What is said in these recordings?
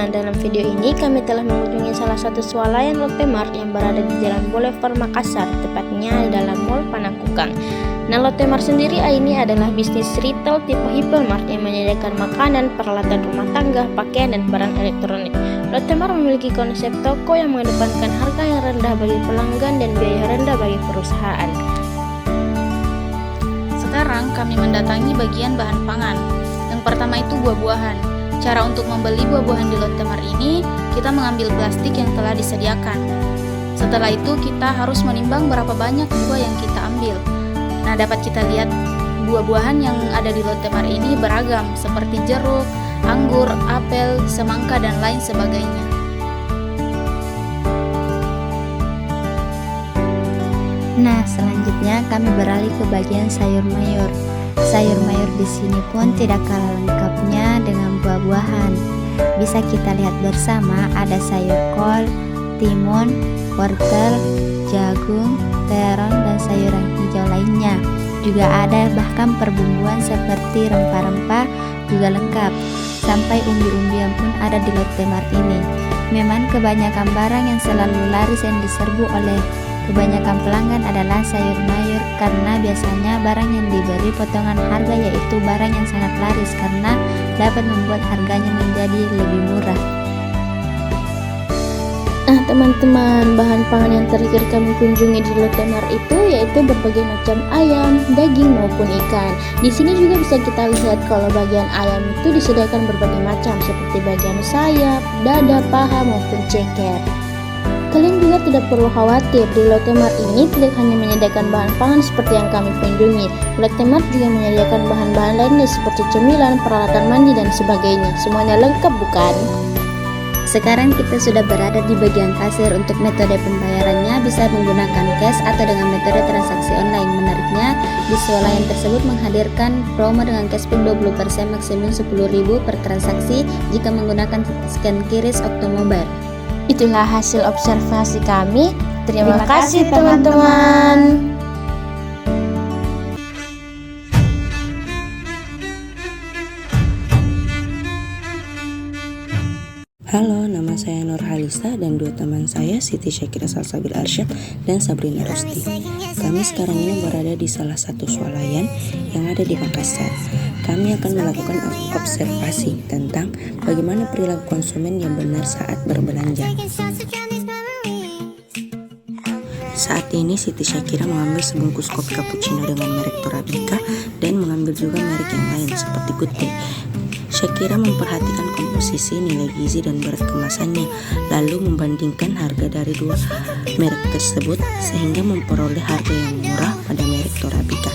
Nah, dalam video ini kami telah mengunjungi salah satu swalayan Lotte Mart yang berada di Jalan Boulevard Makassar, tepatnya dalam Mall Panakukang. Nah, Lotte Mart sendiri ini adalah bisnis retail tipe hypermart yang menyediakan makanan, peralatan rumah tangga, pakaian, dan barang elektronik. Lotte Mart memiliki konsep toko yang mengedepankan harga yang rendah bagi pelanggan dan biaya rendah bagi perusahaan. Sekarang kami mendatangi bagian bahan pangan. Yang pertama itu buah-buahan. Cara untuk membeli buah-buahan di Lotte Mart ini, kita mengambil plastik yang telah disediakan. Setelah itu kita harus menimbang berapa banyak buah yang kita ambil. Nah, dapat kita lihat buah-buahan yang ada di Lotte Mart ini beragam, seperti jeruk, anggur, apel, semangka, dan lain sebagainya. Nah, selanjutnya kami beralih ke bagian sayur mayur. Sayur mayur di sini pun tidak kalah lengkapnya dengan buah-buahan. Bisa kita lihat bersama ada sayur kol, timun, wortel, jagung, terong, dan sayuran hijau lainnya. Juga ada bahkan perbumbuan seperti rempah-rempah juga lengkap. Sampai umbi-umbian pun ada di Lotte Mart ini. Memang kebanyakan barang yang selalu laris yang diserbu oleh kebanyakan pelanggan adalah sayur mayur, karena biasanya barang yang diberi potongan harga yaitu barang yang sangat laris karena dapat membuat harganya menjadi lebih murah. Nah, teman-teman, bahan pangan yang terakhir kami kunjungi di Lotte Mart itu yaitu berbagai macam ayam, daging maupun ikan. Di sini juga bisa kita lihat kalau bagian ayam itu disediakan berbagai macam seperti bagian sayap, dada, paha maupun ceker. Kalian juga tidak perlu khawatir, di Lotte Mart ini tidak hanya menyediakan bahan pangan seperti yang kami kunjungi. Lotte Mart juga menyediakan bahan-bahan lainnya seperti cemilan, peralatan mandi, dan sebagainya. Semuanya lengkap, bukan? Sekarang kita sudah berada di bagian kasir. Untuk metode pembayarannya bisa menggunakan cash atau dengan metode transaksi online. Menariknya, di swalayan tersebut menghadirkan promo dengan cashback 20% maksimum 10.000 per transaksi jika menggunakan scan QRIS Octomobile. Itulah hasil observasi kami. Terima kasih teman-teman. Halo, nama saya Nur Halisa dan dua teman saya, Siti Syakira Salsabil Arsyad dan Sabrina Rusti. Kami sekarang ini berada di salah satu swalayan yang ada di Makassar. Kami akan melakukan observasi tentang bagaimana perilaku konsumen yang benar saat berbelanja. Saat ini Siti Syakira mengambil sebungkus kopi cappuccino dengan merek Torabika dan mengambil juga merek yang lain seperti Good Day. Syakira memperhatikan komposisi, nilai gizi, dan berat kemasannya, lalu membandingkan harga dari dua merek tersebut sehingga memperoleh harga yang murah pada merek Torabika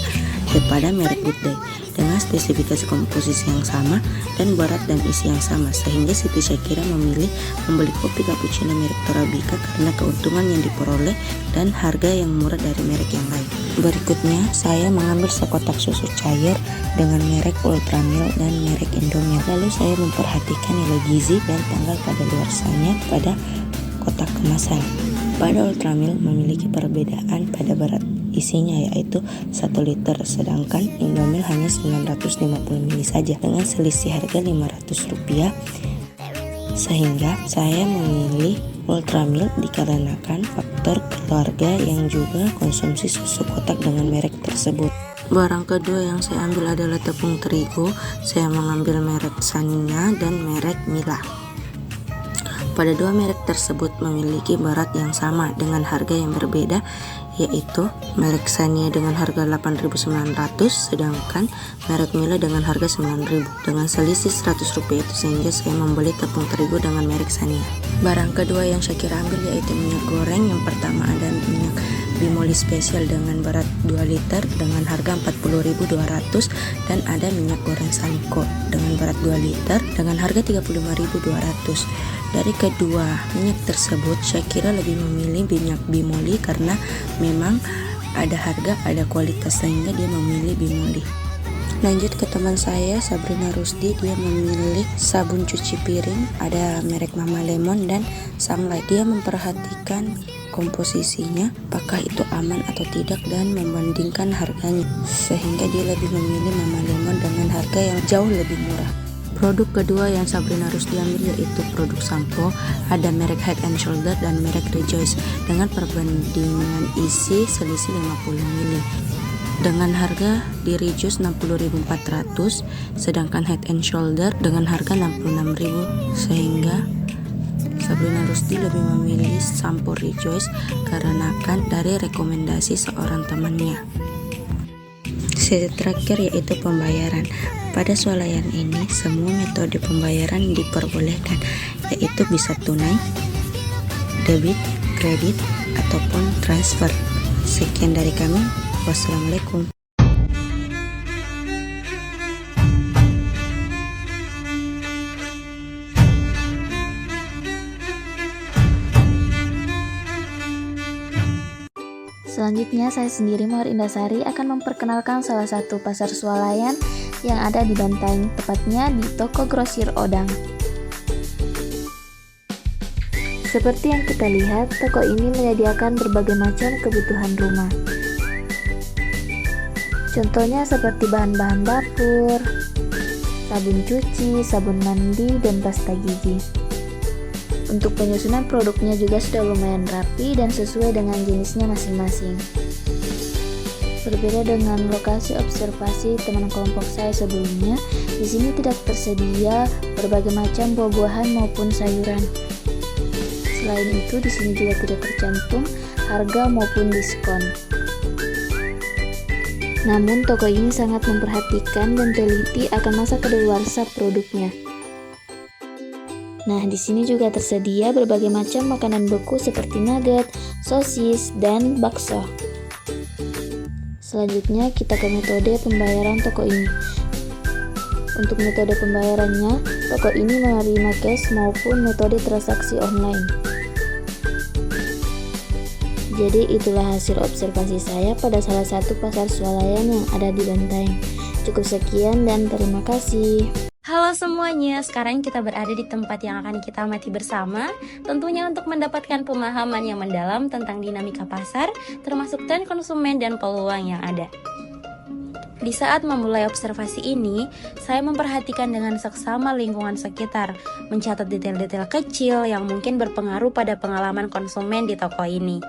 daripada merek Good Day dengan spesifikasi komposisi yang sama dan berat dan isi yang sama, sehingga Siti Syakira memilih membeli kopi cappuccino merek Torabika karena keuntungan yang diperoleh dan harga yang murah dari merek yang lain. Berikutnya saya mengambil sekotak susu cair dengan merek Ultramilk dan merek Indomilk. Lalu saya memperhatikan nilai gizi dan tanggal kadaluarsanya pada kotak kemasan. Pada Ultramilk memiliki perbedaan pada berat isinya yaitu 1 liter, sedangkan Indomilk hanya 950 ml saja dengan selisih harga Rp500, sehingga saya memilih Ultramilk dikarenakan faktor keluarga yang juga konsumsi susu kotak dengan merek tersebut. Barang kedua yang saya ambil adalah tepung terigu. Saya mengambil merek Sania dan merek Mila. Pada dua merek tersebut memiliki berat yang sama dengan harga yang berbeda, yaitu merek Sania dengan harga 8.900 sedangkan merek Mila dengan harga 9.000 dengan selisih Rp100 itu, sehingga saya membeli tepung terigu dengan merek Sania. Barang kedua yang Syakira ambil yaitu minyak goreng. Yang pertama ada minyak Bimoli spesial dengan berat 2 liter dengan harga 40.200 dan ada minyak goreng Saliko dengan berat 2 liter dengan harga 35.200. Dari kedua minyak tersebut, Syakira lebih memilih minyak Bimoli karena memang ada harga, ada kualitas, sehingga dia memilih Bimoli. Lanjut ke teman saya, Sabrina Rusdi. Dia memilih sabun cuci piring, ada merek Mama Lemon dan Sunlight. Dia memperhatikan komposisinya, apakah itu aman atau tidak, dan membandingkan harganya, sehingga dia lebih memilih Mama Lemon dengan harga yang jauh lebih murah. Produk kedua yang Sabrina harus diambil yaitu produk sampo. Ada merek Head and Shoulder dan merek Rejoice dengan perbandingan isi selisih 50 ml. Dengan harga di Rejoice 60.400, sedangkan Head and Shoulder dengan harga 66.000, sehingga Sabrina Rusdi lebih memilih sampo Rejoice karena dari rekomendasi seorang temannya. Terakhir yaitu pembayaran. Pada swalayan ini semua metode pembayaran diperbolehkan, yaitu bisa tunai, debit, kredit, ataupun transfer. Sekian dari kami. Wassalamualaikum. Selanjutnya saya sendiri Mawar Indasari akan memperkenalkan salah satu pasar swalayan yang ada di Bantaeng, tepatnya di Toko Grosir Odang. Seperti yang kita lihat, toko ini menyediakan berbagai macam kebutuhan rumah. Contohnya seperti bahan-bahan dapur, sabun cuci, sabun mandi, dan pasta gigi. Untuk penyusunan produknya juga sudah lumayan rapi dan sesuai dengan jenisnya masing-masing. Berbeda dengan lokasi observasi teman kelompok saya sebelumnya, di sini tidak tersedia berbagai macam buah-buahan maupun sayuran. Selain itu, di sini juga tidak tercantum harga maupun diskon. Namun, toko ini sangat memperhatikan dan teliti akan masa kedaluarsa produknya. Nah, di sini juga tersedia berbagai macam makanan beku seperti nugget, sosis, dan bakso. Selanjutnya kita ke metode pembayaran toko ini. Untuk metode pembayarannya, toko ini menerima cash maupun metode transaksi online. Jadi itulah hasil observasi saya pada salah satu pasar swalayan yang ada di Bantaeng. Cukup sekian dan terima kasih. Halo semuanya, sekarang kita berada di tempat yang akan kita amati bersama, tentunya untuk mendapatkan pemahaman yang mendalam tentang dinamika pasar, termasuk tren konsumen dan peluang yang ada. Di saat memulai observasi ini, saya memperhatikan dengan seksama lingkungan sekitar, mencatat detail-detail kecil yang mungkin berpengaruh pada pengalaman konsumen di toko ini.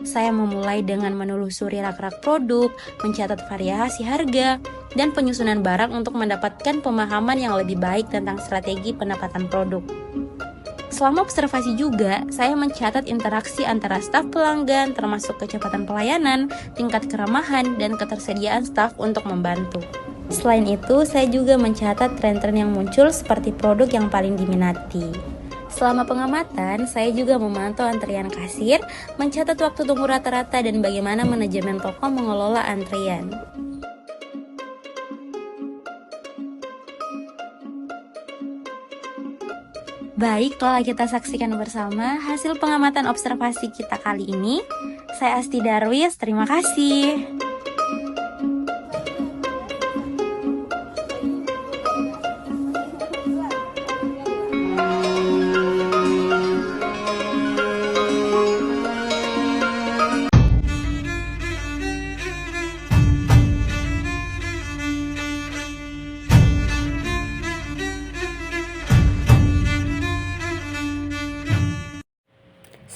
Saya memulai dengan menelusuri rak-rak produk, mencatat variasi harga, dan penyusunan barang untuk mendapatkan pemahaman yang lebih baik tentang strategi pendapatan produk. Selama observasi juga, saya mencatat interaksi antara staf pelanggan, termasuk kecepatan pelayanan, tingkat keramahan, dan ketersediaan staf untuk membantu. Selain itu, saya juga mencatat tren-tren yang muncul seperti produk yang paling diminati. Selama pengamatan, saya juga memantau antrian kasir, mencatat waktu tunggu rata-rata, dan bagaimana manajemen toko mengelola antrian. Baik, telah kita saksikan bersama hasil pengamatan observasi kita kali ini. Saya Asti Darwis, terima kasih.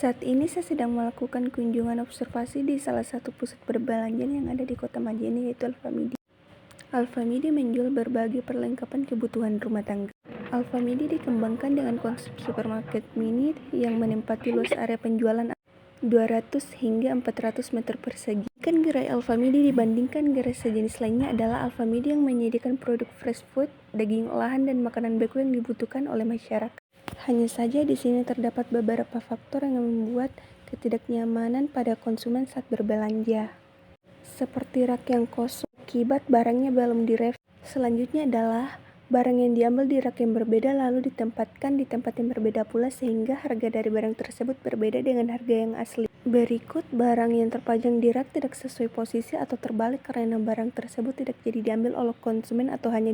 Saat ini saya sedang melakukan kunjungan observasi di salah satu pusat perbelanjaan yang ada di Kota Majene, yaitu Alfamidi. Alfamidi menjual berbagai perlengkapan kebutuhan rumah tangga. Alfamidi dikembangkan dengan konsep supermarket mini yang menempati luas area penjualan 200 hingga 400 meter persegi. Kan gerai Alfamidi dibandingkan gerai sejenis lainnya adalah Alfamidi yang menyediakan produk fresh food, daging olahan, dan makanan beku yang dibutuhkan oleh masyarakat. Hanya saja di sini terdapat beberapa faktor yang membuat ketidaknyamanan pada konsumen saat berbelanja. Seperti rak yang kosong, akibat barangnya belum direview. Selanjutnya adalah barang yang diambil di rak yang berbeda lalu ditempatkan di tempat yang berbeda pula sehingga harga dari barang tersebut berbeda dengan harga yang asli. Berikut barang yang terpajang di rak tidak sesuai posisi atau terbalik karena barang tersebut tidak jadi diambil oleh konsumen atau hanya